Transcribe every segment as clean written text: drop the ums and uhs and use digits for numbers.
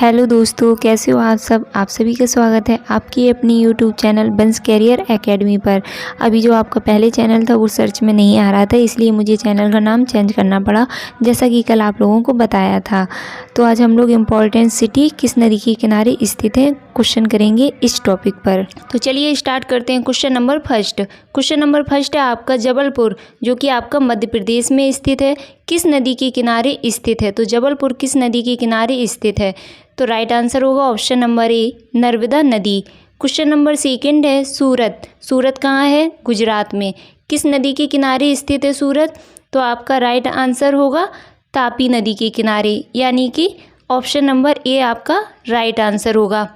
Hello दोस्तों, कैसे हो आप सब। आप सभी का स्वागत है आपकी अपनी यूट्यूब चैनल बंस कैरियर एकेडमी पर। अभी जो आपका पहले चैनल था वो सर्च में नहीं आ रहा था, इसलिए मुझे चैनल का नाम चेंज करना पड़ा, जैसा कि कल आप लोगों को बताया था। तो आज हम लोग इम्पोर्टेंट सिटी किस नदी के किनारे स्थित है क्वेश्चन करेंगे इस टॉपिक पर। तो चलिए स्टार्ट करते हैं। क्वेश्चन नंबर फर्स्ट है आपका जबलपुर, जो कि आपका मध्य प्रदेश में स्थित है, किस नदी के किनारे स्थित है। तो जबलपुर किस नदी के किनारे स्थित है। तो राइट आंसर होगा ऑप्शन नंबर ए, नर्मदा नदी। क्वेश्चन नंबर सेकंड है सूरत कहाँ है, गुजरात में। किस नदी के किनारे स्थित है सूरत। तो आपका राइट आंसर होगा तापी नदी के किनारे, यानी कि ऑप्शन नंबर ए आपका राइट आंसर होगा।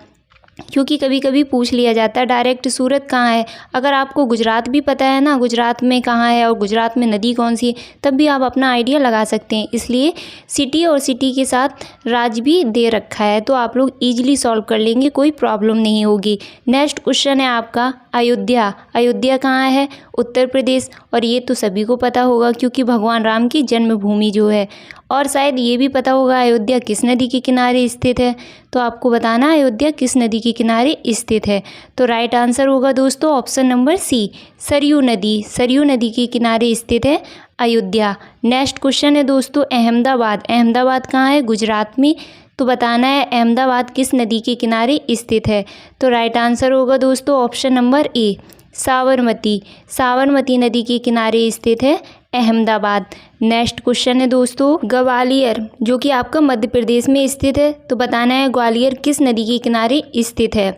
क्योंकि कभी कभी पूछ लिया जाता है डायरेक्ट सूरत कहाँ है। अगर आपको गुजरात भी पता है ना, गुजरात में कहाँ है और गुजरात में नदी कौन सी है, तब भी आप अपना आइडिया लगा सकते हैं। इसलिए सिटी और सिटी के साथ राज्य भी दे रखा है, तो आप लोग इजीली सॉल्व कर लेंगे, कोई प्रॉब्लम नहीं होगी। नेक्स्ट क्वेश्चन है आपका अयोध्या कहाँ है, उत्तर प्रदेश। और ये तो सभी को पता होगा क्योंकि भगवान राम की जन्मभूमि जो है। और शायद ये भी पता होगा अयोध्या किस नदी के किनारे स्थित है। तो आपको बताना है अयोध्या किस नदी के किनारे स्थित है। तो राइट आंसर होगा दोस्तों ऑप्शन नंबर सी, सरयू नदी के किनारे स्थित है अयोध्या। नेक्स्ट क्वेश्चन है दोस्तों अहमदाबाद कहाँ है, गुजरात में। तो बताना है अहमदाबाद किस नदी के किनारे स्थित है। तो राइट आंसर होगा दोस्तों ऑप्शन नंबर ए, साबरमती नदी के किनारे स्थित है अहमदाबाद। नेक्स्ट क्वेश्चन है दोस्तों ग्वालियर, जो कि आपका मध्य प्रदेश में स्थित है। तो बताना है ग्वालियर किस नदी के किनारे स्थित है।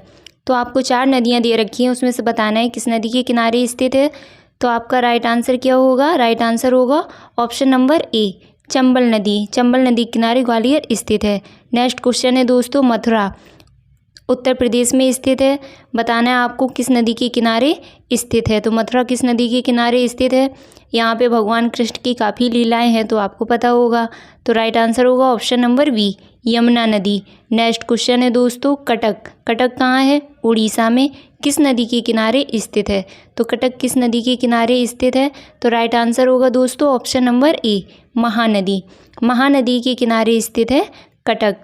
तो आपको 4 नदियां दे रखी हैं, उसमें से बताना है किस नदी के किनारे स्थित है। तो आपका राइट आंसर क्या होगा, राइट आंसर होगा ऑप्शन नंबर ए, चंबल नदी के किनारे ग्वालियर स्थित है। नेक्स्ट क्वेश्चन है दोस्तों मथुरा, उत्तर प्रदेश में स्थित है। बताना है आपको किस नदी के किनारे स्थित है। तो मथुरा किस नदी के किनारे स्थित है। यहाँ पे भगवान कृष्ण की काफ़ी लीलाएं हैं, तो आपको पता होगा। तो राइट आंसर होगा ऑप्शन नंबर बी, यमुना नदी। नेक्स्ट क्वेश्चन है दोस्तों कटक कहाँ है, उड़ीसा में। किस नदी के किनारे स्थित है। तो कटक किस नदी के किनारे स्थित है। तो राइट आंसर होगा दोस्तों ऑप्शन नंबर ए, महानदी के किनारे स्थित है कटक।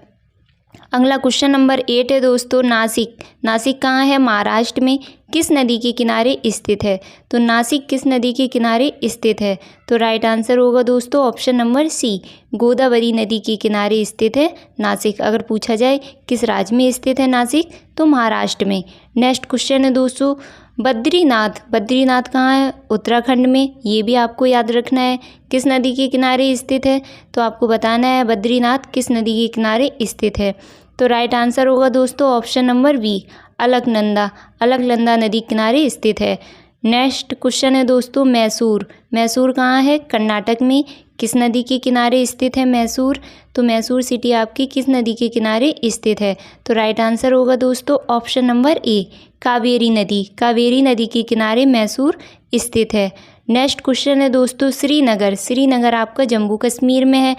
अगला क्वेश्चन नंबर 8 है दोस्तों नासिक कहाँ है, महाराष्ट्र में। किस नदी के किनारे स्थित है। तो नासिक किस नदी के किनारे स्थित है। तो राइट आंसर होगा दोस्तों ऑप्शन नंबर सी, गोदावरी नदी के किनारे स्थित है नासिक। अगर पूछा जाए किस राज्य में स्थित है नासिक, तो महाराष्ट्र में। नेक्स्ट क्वेश्चन है दोस्तों बद्रीनाथ कहाँ है, उत्तराखंड में। ये भी आपको याद रखना है किस नदी के किनारे स्थित है। तो आपको बताना है बद्रीनाथ किस नदी के किनारे स्थित है। तो राइट आंसर होगा दोस्तों ऑप्शन नंबर बी, अलकनंदा नदी किनारे स्थित है। नेक्स्ट क्वेश्चन है दोस्तों मैसूर कहाँ है, कर्नाटक में। किस नदी के किनारे स्थित है मैसूर। तो मैसूर सिटी आपकी किस नदी के किनारे स्थित है। तो राइट आंसर होगा दोस्तों ऑप्शन नंबर ए, कावेरी नदी के किनारे मैसूर स्थित है। नेक्स्ट क्वेश्चन है दोस्तों श्रीनगर आपका जम्मू कश्मीर में है।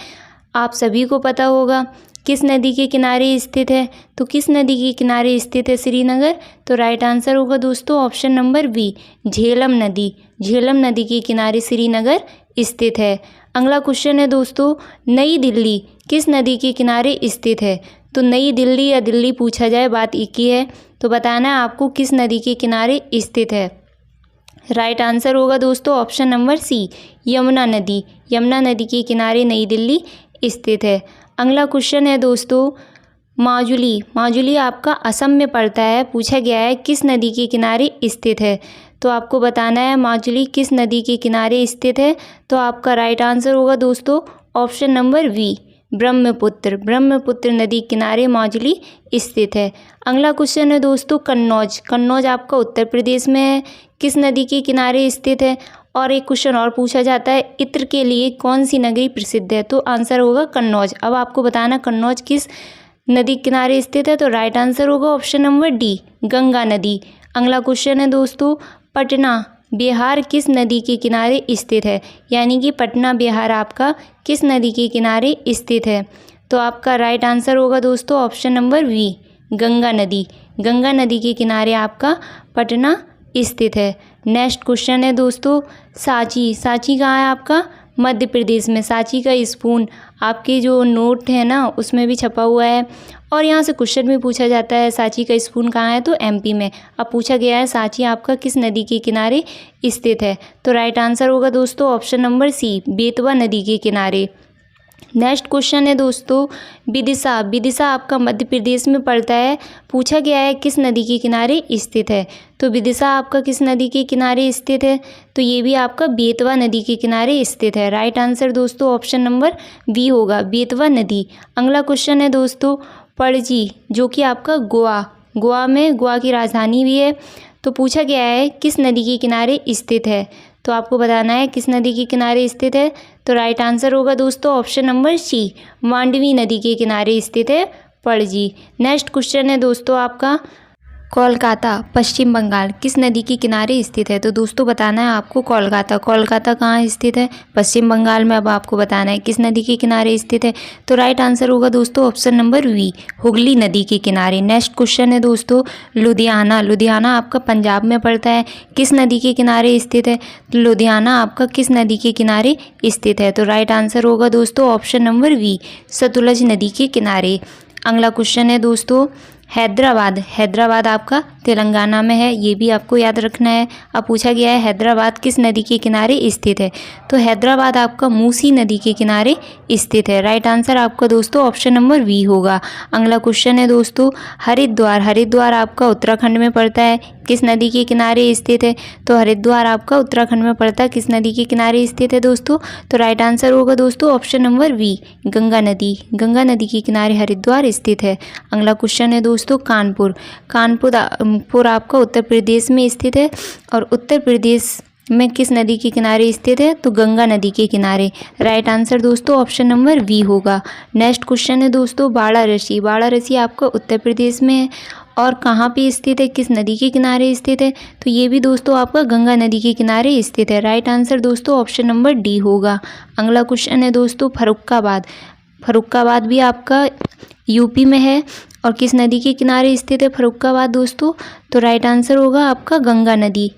आप सभी को पता होगा किस नदी के किनारे स्थित है। तो किस नदी के किनारे स्थित है श्रीनगर। तो राइट आंसर होगा दोस्तों ऑप्शन नंबर बी, झेलम नदी के किनारे श्रीनगर स्थित है। अगला क्वेश्चन है दोस्तों नई दिल्ली किस नदी के किनारे स्थित है। तो नई दिल्ली या दिल्ली पूछा जाए बात एक ही है। तो बताना है आपको किस नदी के किनारे स्थित है। राइट आंसर होगा दोस्तों ऑप्शन नंबर सी, यमुना नदी के किनारे नई दिल्ली स्थित है। अगला क्वेश्चन है दोस्तों माजुली आपका असम में पड़ता है। पूछा गया है किस नदी के किनारे स्थित है। तो आपको बताना है माजुली किस नदी के किनारे स्थित है। तो आपका राइट आंसर होगा दोस्तों ऑप्शन नंबर बी, ब्रह्मपुत्र नदी किनारे माजुली स्थित है। अगला क्वेश्चन है दोस्तों कन्नौज आपका उत्तर प्रदेश में है, किस नदी के किनारे स्थित है। और एक क्वेश्चन और पूछा जाता है इत्र के लिए कौन सी नगरी प्रसिद्ध है। तो आंसर होगा कन्नौज। अब आपको बताना कन्नौज किस नदी किनारे स्थित है। तो राइट आंसर होगा ऑप्शन नंबर डी, गंगा नदी। अगला क्वेश्चन है दोस्तों पटना बिहार किस नदी के किनारे स्थित है, यानी कि पटना बिहार आपका किस नदी के किनारे स्थित है। तो आपका राइट आंसर होगा दोस्तों ऑप्शन नंबर वी, गंगा नदी के किनारे आपका पटना स्थित है। नेक्स्ट क्वेश्चन है दोस्तों सांची कहाँ है आपका, मध्य प्रदेश में। सांची का स्पून आपके जो नोट है ना उसमें भी छपा हुआ है। और यहाँ से क्वेश्चन भी पूछा जाता है सांची का स्पून कहाँ है, तो एमपी में। अब पूछा गया है सांची आपका किस नदी के किनारे स्थित है, तो राइट आंसर होगा दोस्तों ऑप्शन नंबर सी, बेतवा नदी के किनारे। नेक्स्ट क्वेश्चन है दोस्तों विदिशा। विदिशा आपका मध्य प्रदेश में पड़ता है। पूछा गया है किस नदी के किनारे स्थित है, तो विदिशा आपका किस नदी के किनारे स्थित है, तो ये भी आपका बेतवा नदी के किनारे स्थित है। राइट आंसर दोस्तों ऑप्शन नंबर बी होगा, बेतवा नदी। अगला क्वेश्चन है दोस्तों पणजी, जो कि आपका गोवा में, गोवा की राजधानी भी है। तो पूछा गया है किस नदी के किनारे स्थित है, तो आपको बताना है किस नदी के किनारे स्थित है, तो राइट आंसर होगा दोस्तों ऑप्शन नंबर सी, मांडवी नदी के किनारे स्थित है पणजी। नेक्स्ट क्वेश्चन है दोस्तों आपका कोलकाता पश्चिम बंगाल किस नदी के किनारे स्थित है, तो दोस्तों बताना है आपको कोलकाता कहाँ स्थित है, पश्चिम बंगाल में। अब आपको बताना है किस नदी के किनारे स्थित है, तो राइट आंसर होगा दोस्तों ऑप्शन नंबर वी, हुगली नदी के किनारे। नेक्स्ट क्वेश्चन है दोस्तों लुधियाना आपका पंजाब में पड़ता है, किस नदी के किनारे स्थित है, तो लुधियाना आपका किस नदी के किनारे स्थित है, तो राइट आंसर होगा दोस्तों ऑप्शन नंबर वी, सतलुज नदी के किनारे। अगला क्वेश्चन है दोस्तों हैदराबाद आपका तेलंगाना में है, ये भी आपको याद रखना है। अब पूछा गया है हैदराबाद किस नदी के किनारे स्थित है, तो हैदराबाद आपका मूसी नदी के किनारे स्थित है। राइट आंसर आपका दोस्तों ऑप्शन नंबर वी होगा। अगला क्वेश्चन है दोस्तों हरिद्वार आपका उत्तराखंड में पड़ता है, किस नदी के किनारे स्थित है, तो हरिद्वार आपका उत्तराखंड में पड़ता है, किस नदी के किनारे स्थित है दोस्तों, तो राइट आंसर होगा दोस्तों ऑप्शन नंबर वी, गंगा नदी के किनारे हरिद्वार स्थित है। अगला क्वेश्चन है दोस्तों कानपुर आपका उत्तर प्रदेश में स्थित है, और उत्तर प्रदेश में किस नदी के किनारे स्थित है, तो गंगा नदी के किनारे। राइट आंसर दोस्तों ऑप्शन नंबर वी होगा। नेक्स्ट क्वेश्चन है दोस्तों वाराणसी आपका उत्तर प्रदेश में है, और कहाँ पे स्थित है, किस नदी के किनारे स्थित है, तो ये भी दोस्तों आपका गंगा नदी के किनारे स्थित है। राइट आंसर दोस्तों ऑप्शन नंबर डी होगा। अगला क्वेश्चन है दोस्तों फर्रुखाबाद भी आपका यूपी में है, और किस नदी के किनारे स्थित है फर्रुखाबाद दोस्तों, तो राइट आंसर होगा आपका गंगा नदी,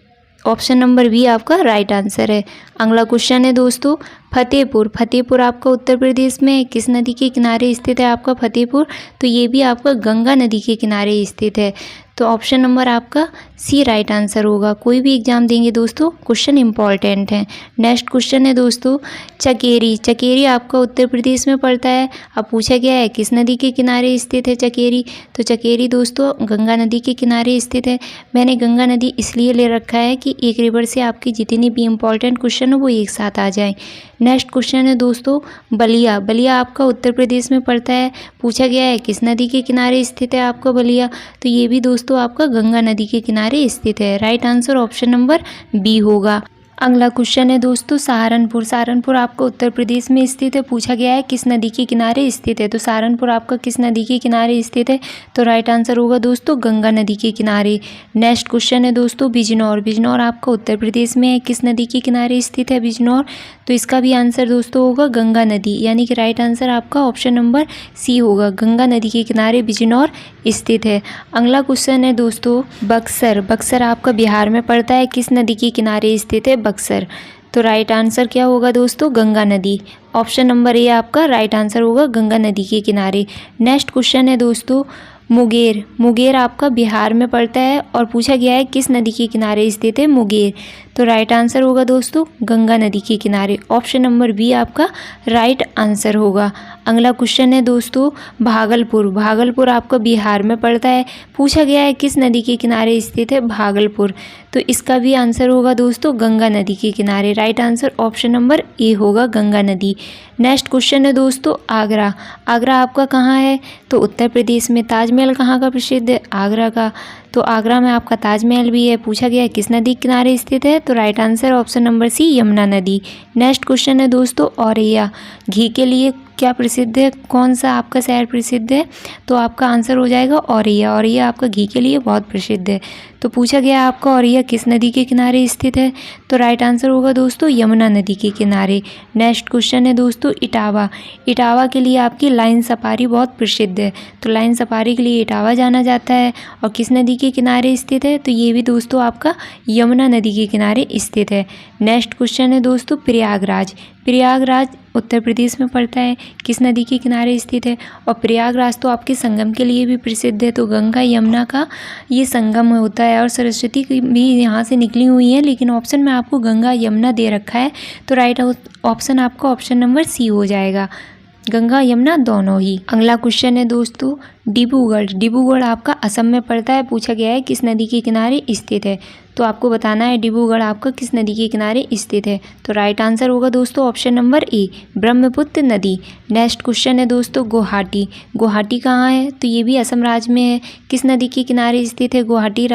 ऑप्शन नंबर बी आपका राइट आंसर है। अगला क्वेश्चन है दोस्तों फतेहपुर आपका उत्तर प्रदेश में, किस नदी के किनारे स्थित है आपका फतेहपुर, तो ये भी आपका गंगा नदी के किनारे स्थित है, तो ऑप्शन नंबर आपका सी राइट आंसर होगा। कोई भी एग्जाम देंगे दोस्तों क्वेश्चन इंपॉर्टेंट है। नेक्स्ट क्वेश्चन है दोस्तों चकेरी आपका उत्तर प्रदेश में पड़ता है। अब पूछा गया है किस नदी के किनारे स्थित है चकेरी, तो चकेरी दोस्तों गंगा नदी के किनारे स्थित है। मैंने गंगा नदी इसलिए ले रखा है कि एक रिवर से आपकी जितनी भी इंपॉर्टेंट क्वेश्चन है वो एक साथ आ जाए। नेक्स्ट क्वेश्चन है दोस्तों बलिया आपका उत्तर प्रदेश में पड़ता है। पूछा गया है किस नदी के किनारे स्थित है आपका बलिया, तो ये भी दोस्तों आपका गंगा नदी के किनारे स्थित है। Right answer option number B होगा। अगला क्वेश्चन है दोस्तों सहारनपुर आपका उत्तर प्रदेश में स्थित है। पूछा गया है किस नदी के किनारे स्थित है, तो सहारनपुर आपका किस नदी के किनारे स्थित है, तो राइट आंसर होगा दोस्तों गंगा नदी के किनारे। नेक्स्ट क्वेश्चन है दोस्तों बिजनौर आपका उत्तर प्रदेश में है, किस नदी के किनारे स्थित है बिजनौर, तो इसका भी आंसर दोस्तों होगा गंगा नदी, यानी कि राइट आंसर आपका ऑप्शन नंबर सी होगा, गंगा नदी के किनारे बिजनौर स्थित है। अगला क्वेश्चन है दोस्तों बक्सर आपका बिहार में पड़ता है, किस नदी के किनारे स्थित है बक्सर, तो राइट आंसर क्या होगा दोस्तों गंगा नदी, ऑप्शन नंबर ए आपका राइट आंसर होगा गंगा नदी के किनारे। नेक्स्ट क्वेश्चन है दोस्तों मुंगेर आपका बिहार में पड़ता है, और पूछा गया है किस नदी के किनारे स्थित है मुंगेर, तो राइट आंसर होगा दोस्तों गंगा नदी के किनारे, ऑप्शन नंबर बी आपका राइट आंसर होगा। अगला क्वेश्चन है दोस्तों भागलपुर आपका बिहार में पड़ता है। पूछा गया है किस नदी के किनारे स्थित है भागलपुर, तो इसका भी आंसर होगा दोस्तों गंगा नदी के किनारे। Right answer option number A होगा गंगा नदी। नेक्स्ट क्वेश्चन है दोस्तों आगरा आपका कहाँ है, तो उत्तर प्रदेश में। ताजमहल कहाँ का प्रसिद्ध है, आगरा का, तो आगरा में आपका ताजमहल भी है। पूछा गया है किस नदी के किनारे स्थित है, तो right answer option number C Yamuna नदी। नेक्स्ट क्वेश्चन है दोस्तों औरैया घी के लिए क्या प्रसिद्ध है, कौन सा आपका शहर प्रसिद्ध है, तो आपका आंसर हो जाएगा औरैया आपका घी के लिए बहुत प्रसिद्ध है। तो पूछा गया आपका औरैया किस नदी के किनारे स्थित है, तो राइट आंसर होगा दोस्तों यमुना नदी के किनारे। नेक्स्ट क्वेश्चन है दोस्तों इटावा के लिए आपकी लाइन सफारी बहुत प्रसिद्ध है, तो लाइन सफारी के लिए इटावा जाना जाता है, और किस नदी के किनारे स्थित है, तो ये भी दोस्तों आपका यमुना नदी के किनारे स्थित है। नेक्स्ट क्वेश्चन है दोस्तों प्रयागराज उत्तर प्रदेश में पड़ता है, किस नदी के किनारे स्थित है। और प्रयागराज तो आपके संगम के लिए भी प्रसिद्ध है, तो गंगा यमुना का ये संगम होता है। और सरस्वती की भी यहाँ से निकली हुई है, लेकिन ऑप्शन में आपको गंगा यमुना दे रखा है, तो राइट ऑप्शन आपका ऑप्शन नंबर सी हो जाएगा, गंगा यमुना दोनों ही। अगला क्वेश्चन है दोस्तों, डिब्रूगढ़। डिब्रूगढ़ आपका असम में पड़ता है, पूछा गया है किस नदी के किनारे स्थित है। तो आपको बताना है डिब्रूगढ़ आपका किस नदी के किनारे स्थित है। तो राइट आंसर होगा दोस्तों ऑप्शन नंबर ए, ब्रह्मपुत्र नदी। नेक्स्ट क्वेश्चन है दोस्तों, गुवाहाटी। गुवाहाटी कहाँ है, तो ये भी असम राज्य में है, किस नदी के किनारे स्थित है गुवाहाटी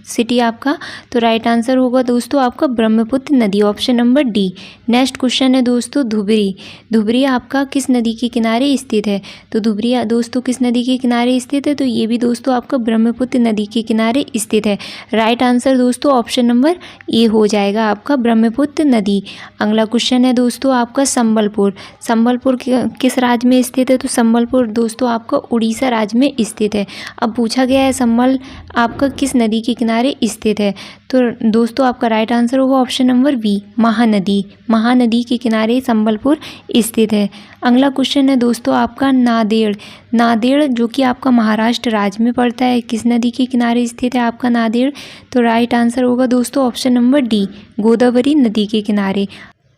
सिटी आपका। तो राइट आंसर होगा दोस्तों आपका ब्रह्मपुत्र नदी, option number D. Next question है दोस्तों, धुबरी। धुबरी आपका किस नदी के किनारे स्थित है। तो धुबरी दोस्तों किस नदी के किनारे स्थित है, तो ये भी दोस्तों आपका ब्रह्मपुत्र नदी के किनारे स्थित है। राइट आंसर दोस्तों ऑप्शन नंबर ए हो जाएगा आपका ब्रह्मपुत्र नदी। अगला क्वेश्चन है दोस्तों आपका संबलपुर। संबलपुर किस राज्य में स्थित है, तो संबलपुर दोस्तों आपका उड़ीसा राज्य में स्थित है। अब पूछा गया है संबल आपका किस नदी के किनारे स्थित है, तो दोस्तों आपका राइट आंसर होगा option number B, Mahanadi. Mahanadi के किनारे संबलपुर स्थित है। अगला क्वेश्चन है दोस्तों आपका नांदेड़। नांदेड़ जो कि आपका महाराष्ट्र राज्य में पड़ता है, किस नदी के किनारे स्थित है आपका नांदेड़। तो राइट आंसर होगा दोस्तों ऑप्शन नंबर डी, गोदावरी नदी के किनारे।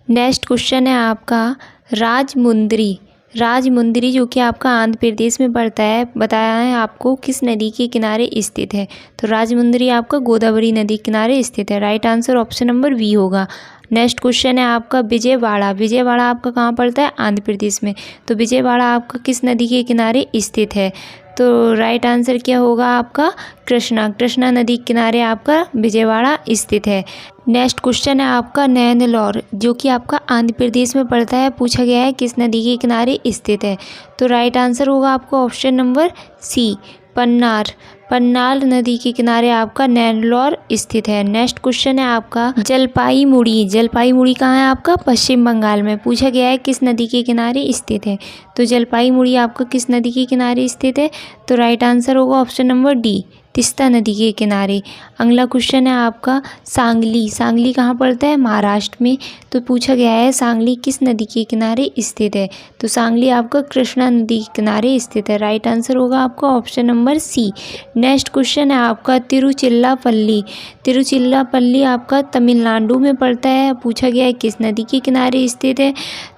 नेक्स्ट क्वेश्चन है आपका राजमुंद्री। राजमुंद्री जो कि आपका आंध्र प्रदेश में पड़ता है, बताया है आपको किस नदी के किनारे स्थित है। तो राजमुंद्री आपका गोदावरी नदी के किनारे स्थित है। Right answer option number B होगा। नेक्स्ट क्वेश्चन है आपका विजयवाड़ा। विजयवाड़ा आपका कहाँ पड़ता है, आंध्र प्रदेश में। तो विजयवाड़ा आपका किस नदी के किनारे स्थित है। तो राइट आंसर क्या होगा आपका कृष्णा। कृष्णा नदी के किनारे आपका विजयवाड़ा स्थित है। नेक्स्ट क्वेश्चन है आपका नैनलोर जो कि आपका आंध्र प्रदेश में पड़ता है, पूछा गया है किस नदी के किनारे स्थित है। तो राइट आंसर होगा आपका ऑप्शन नंबर सी, पन्नार। पन्नार नदी के किनारे आपका नैनलोर स्थित है। नेक्स्ट क्वेश्चन है आपका जलपाईगुड़ी। जलपाईगुड़ी कहाँ है आपका, पश्चिम बंगाल में। पूछा गया है किस नदी के किनारे स्थित है। तो जलपाईगुड़ी आपका किस नदी के किनारे स्थित है। तो राइट आंसर होगा ऑप्शन नंबर डी, तीस्ता नदी के किनारे। अगला क्वेश्चन है आपका सांगली। सांगली कहाँ पड़ता है, महाराष्ट्र में। तो पूछा गया है सांगली किस नदी के किनारे स्थित है। तो सांगली आपका कृष्णा नदी के किनारे स्थित है। राइट आंसर होगा आपका option number C. Next question है आपका तिरुचिल्लापल्ली। तिरुचिल्लापल्ली आपका तमिलनाडु में पड़ता है, पूछा गया है किस नदी के किनारे स्थित है।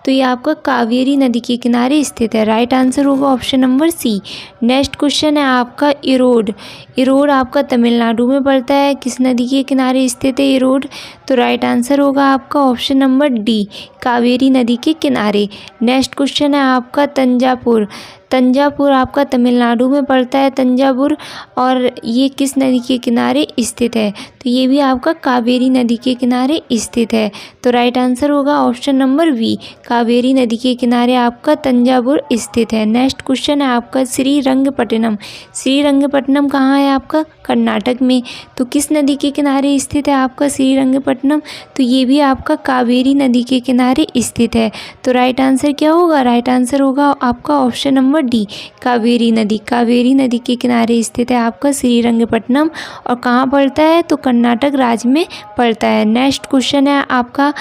तो ये आपका कावेरी नदी के किनारे स्थित है। राइट आंसर होगा option number C. Next question है आपका इरोड। इरोड आपका तमिलनाडु में पड़ता है, किस नदी के किनारे स्थित है इरोड। तो राइट आंसर होगा आपका ऑप्शन नंबर डी, कावेरी नदी के किनारे। नेक्स्ट क्वेश्चन है आपका तंजापुर। तंजापुर आपका तमिलनाडु में पड़ता है तंजापुर, और ये किस नदी के किनारे स्थित है। तो ये भी आपका कावेरी नदी के किनारे स्थित है। तो राइट आंसर होगा ऑप्शन नंबर बी, कावेरी नदी के किनारे आपका तंजावुर स्थित है। नेक्स्ट क्वेश्चन है आपका श्रीरंगपट्टनम। श्रीरंगपट्टनम कहाँ है आपका, कर्नाटक में। तो किस नदी के किनारे स्थित है आपका श्रीरंगपट्टनम। तो ये भी आपका कावेरी नदी के किनारे स्थित है। तो राइट आंसर क्या होगा, राइट आंसर होगा आपका ऑप्शन नंबर डी, कावेरी नदी। कावेरी नदी के किनारे स्थित है आपका श्रीरंगपट्टनम, और कहाँ पड़ता है, तो कर्नाटक राज्य में पड़ता है। नेक्स्ट क्वेश्चन है आपका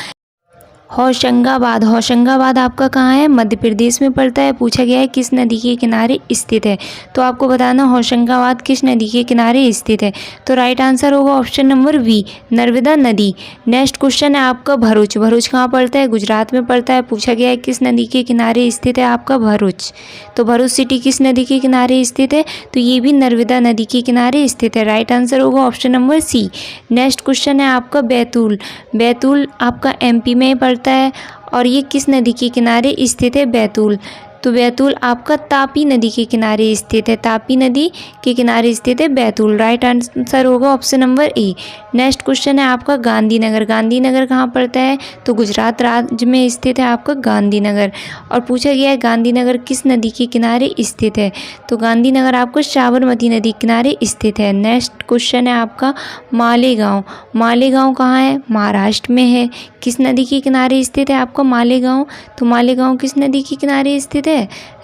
होशंगाबाद। होशंगाबाद आपका कहाँ है, मध्य प्रदेश में पड़ता है। पूछा गया है किस नदी के किनारे स्थित है। तो आपको बताना होशंगाबाद किस नदी के किनारे स्थित है। तो राइट आंसर होगा ऑप्शन नंबर बी, नर्मदा नदी। नेक्स्ट क्वेश्चन है आपका भरूच। भरूच कहाँ पड़ता है, गुजरात में पड़ता है। पूछा गया है किस नदी के किनारे स्थित है आपका भरूच। तो भरूच सिटी किस नदी के किनारे स्थित है। तो ये भी नर्मदा नदी के किनारे स्थित है। राइट आंसर होगा option number C. Next question है आपका बैतूल। बैतूल आपका एमपी में पड़ता है, और ये किस नदी के किनारे स्थित है, बैतूल। तो बैतूल आपका तापी नदी के किनारे स्थित है। तापी नदी के किनारे स्थित है बैतूल। राइट आंसर होगा option number A. Next question है आपका गांधीनगर। गांधीनगर कहाँ पड़ता है, तो गुजरात राज्य में स्थित है आपका गांधीनगर, और पूछा गया है गांधीनगर किस नदी के किनारे स्थित है। तो गांधीनगर आपका साबरमती नदी के किनारे स्थित है। नेक्स्ट क्वेश्चन है आपका मालेगांव। मालेगांव कहाँ है, महाराष्ट्र में है। किस नदी के किनारे स्थित है आपका मालेगांव। तो मालेगांव किस नदी के किनारे स्थित है।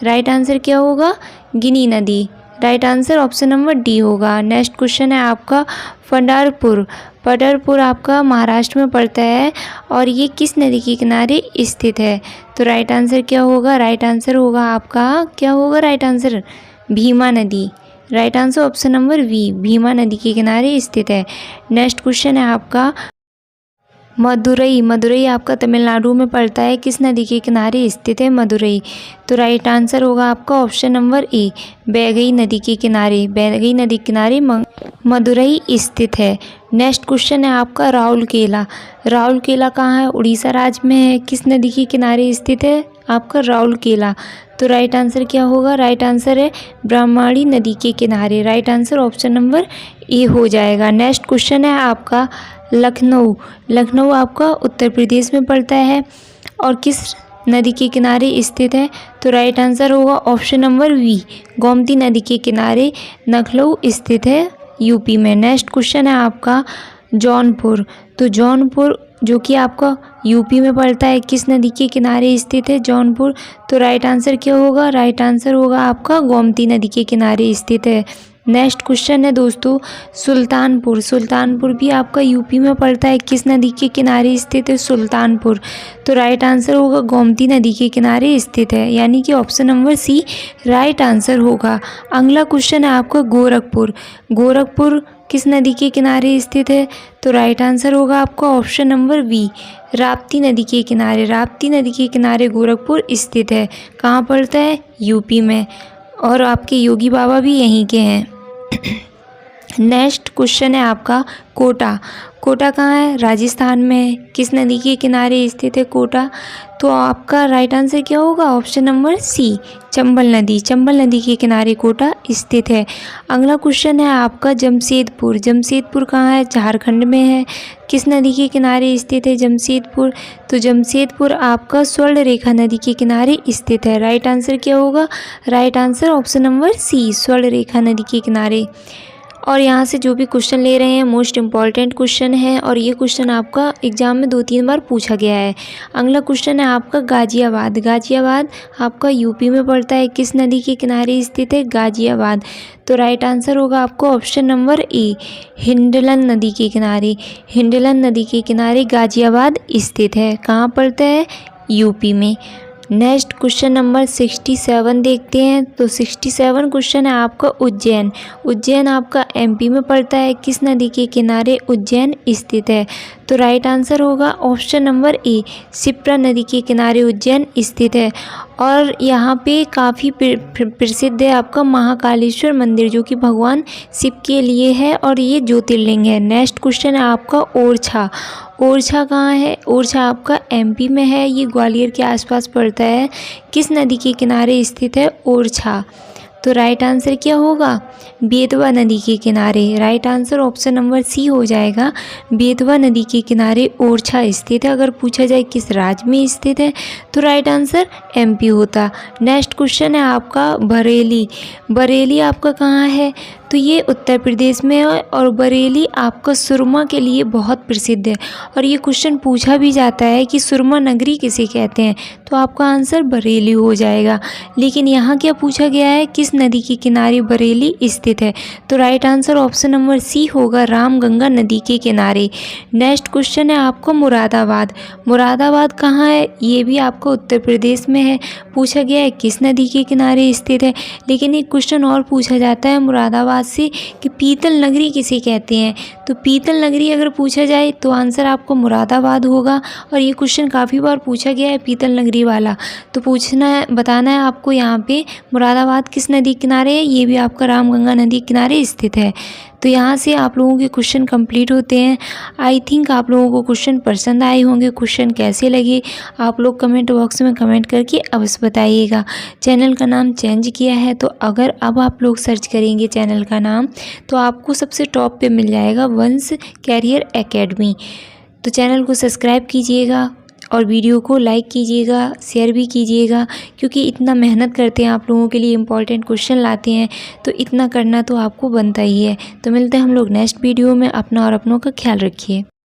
राइट आंसर क्या होगा, गिनी नदी। Right answer option number D होगा। नेक्स्ट क्वेश्चन है आपका पंढरपुर। पंढरपुर आपका महाराष्ट्र में पड़ता है और ये किस नदी के किनारे स्थित है? तो राइट आंसर क्या होगा? राइट आंसर होगा आपका, क्या होगा राइट आंसर? भीमा नदी। Right answer option number B, Bhima नदी के किनारे स्थित है। नेक्स्ट क्वेश्चन है आपका मदुरई। मदुरई आपका तमिलनाडु में पड़ता है, किस नदी के किनारे स्थित है मदुरई? तो राइट आंसर होगा आपका ऑप्शन नंबर ए, बैगई नदी के किनारे। बैगई नदी के किनारे मदुरई स्थित है। नेक्स्ट क्वेश्चन है आपका राउरकेला। राउरकेला कहाँ है? उड़ीसा राज्य में है, किस नदी के किनारे स्थित है आपका राउरकेला? तो राइट आंसर क्या होगा? राइट आंसर है ब्रह्मणी नदी के किनारे। Right answer option number A हो जाएगा। नेक्स्ट क्वेश्चन है आपका लखनऊ। लखनऊ आपका उत्तर प्रदेश में पड़ता है और किस नदी के किनारे स्थित है? तो राइट आंसर होगा ऑप्शन नंबर बी, गोमती नदी के किनारे लखनऊ स्थित है, यूपी में। नेक्स्ट क्वेश्चन है आपका जौनपुर। तो जौनपुर जो कि आपका यूपी में पड़ता है, किस नदी के किनारे स्थित है जौनपुर? तो राइट आंसर क्या होगा? राइट आंसर होगा आपका गोमती नदी के किनारे स्थित है। नेक्स्ट क्वेश्चन है दोस्तों सुल्तानपुर। सुल्तानपुर भी आपका यूपी में पड़ता है, किस नदी के किनारे स्थित है सुल्तानपुर? तो राइट आंसर होगा गोमती नदी के किनारे स्थित है, यानी कि option number C right answer होगा। अगला क्वेश्चन है आपका गोरखपुर। गोरखपुर किस नदी के किनारे स्थित है? तो राइट आंसर होगा आपका ऑप्शन नंबर बी, राप्ती नदी के किनारे। राप्ती नदी के किनारे गोरखपुर स्थित है। कहाँ पड़ता है? यूपी में, और आपके योगी बाबा भी यहीं के हैं। नेक्स्ट क्वेश्चन है आपका कोटा। कोटा कहाँ है? राजस्थान में है, किस नदी के किनारे स्थित है कोटा? तो आपका राइट आंसर क्या होगा? ऑप्शन नंबर सी, चंबल नदी। चंबल नदी के किनारे कोटा स्थित है। अगला क्वेश्चन है आपका जमशेदपुर। जमशेदपुर कहाँ है? झारखंड में है, किस नदी के किनारे स्थित है जमशेदपुर? तो जमशेदपुर आपका स्वर्ण रेखा नदी के किनारे स्थित है। राइट आंसर क्या होगा? Right answer option number C, Swarnarekha नदी के किनारे। और यहाँ से जो भी क्वेश्चन ले रहे हैं मोस्ट इम्पॉर्टेंट क्वेश्चन है, और ये क्वेश्चन आपका एग्जाम में 2-3 बार पूछा गया है। अगला क्वेश्चन है आपका गाजियाबाद। गाजियाबाद आपका यूपी में पड़ता है, किस नदी के किनारे स्थित है गाजियाबाद? तो राइट आंसर होगा आपको ऑप्शन नंबर ए, हिंडलन नदी के किनारे। हिंडलन नदी के किनारे गाजियाबाद स्थित है। कहाँ पड़ता है? यूपी में। नेक्स्ट क्वेश्चन नंबर 67 देखते हैं। तो 67 क्वेश्चन है आपका उज्जैन। उज्जैन आपका एमपी में पड़ता है, किस नदी के किनारे उज्जैन स्थित है? तो राइट आंसर होगा ऑप्शन नंबर ए, शिप्रा नदी के किनारे उज्जैन स्थित है। और यहाँ पे काफ़ी प्रसिद्ध है आपका महाकालेश्वर मंदिर, जो कि भगवान शिव के लिए है और ये ज्योतिर्लिंग है। नेक्स्ट क्वेश्चन है आपका ओरछा। ओरछा कहाँ है? ओरछा आपका एमपी में है, ये ग्वालियर के आसपास पड़ता है, किस नदी के किनारे स्थित है ओरछा? तो राइट आंसर क्या होगा? बेतवा नदी के किनारे। Right answer option number C हो जाएगा, बेतवा नदी के किनारे ओरछा स्थित है। अगर पूछा जाए किस राज्य में स्थित है तो राइट आंसर एमपी होता। नेक्स्ट क्वेश्चन है आपका बरेली। बरेली आपका कहाँ है? तो ये उत्तर प्रदेश में है, और बरेली आपका सुरमा के लिए बहुत प्रसिद्ध है। और ये क्वेश्चन पूछा भी जाता है कि सुरमा नगरी किसे कहते हैं, तो आपका आंसर बरेली हो जाएगा। लेकिन यहाँ क्या पूछा गया है? किस नदी के किनारे बरेली स्थित है? तो right answer option number C होगा, रामगंगा नदी के किनारे। नेक्स्ट क्वेश्चन है आपका मुरादाबाद। मुरादाबाद कहाँ है? ये भी आपका उत्तर प्रदेश में है। पूछा गया है किस नदी के किनारे स्थित है। लेकिन एक क्वेश्चन और पूछा जाता है मुरादाबाद से कि पीतल नगरी किसे कहते हैं। तो पीतल नगरी अगर पूछा जाए तो आंसर आपको मुरादाबाद होगा। और ये क्वेश्चन काफ़ी बार पूछा गया है पीतल नगरी वाला। तो पूछना है, बताना है आपको यहाँ पे मुरादाबाद किस नदी किनारे है। ये भी आपका रामगंगा नदी किनारे स्थित है। तो यहाँ से आप लोगों के क्वेश्चन कंप्लीट होते हैं। आई थिंक आप लोगों को क्वेश्चन पसंद आए होंगे। क्वेश्चन कैसे लगे आप लोग कमेंट बॉक्स में कमेंट करके अवश्य बताइएगा। चैनल का नाम चेंज किया है, तो अगर अब आप लोग सर्च करेंगे चैनल का नाम तो आपको सबसे टॉप पे मिल जाएगा वंश कैरियर एकेडमी। तो चैनल को सब्सक्राइब कीजिएगा और वीडियो को लाइक कीजिएगा, शेयर भी कीजिएगा, क्योंकि इतना मेहनत करते हैं आप लोगों के लिए, इंपॉर्टेंट क्वेश्चन लाते हैं, तो इतना करना तो आपको बनता ही है। तो मिलते हैं हम लोग नेक्स्ट वीडियो में। अपना और अपनों का ख्याल रखिए।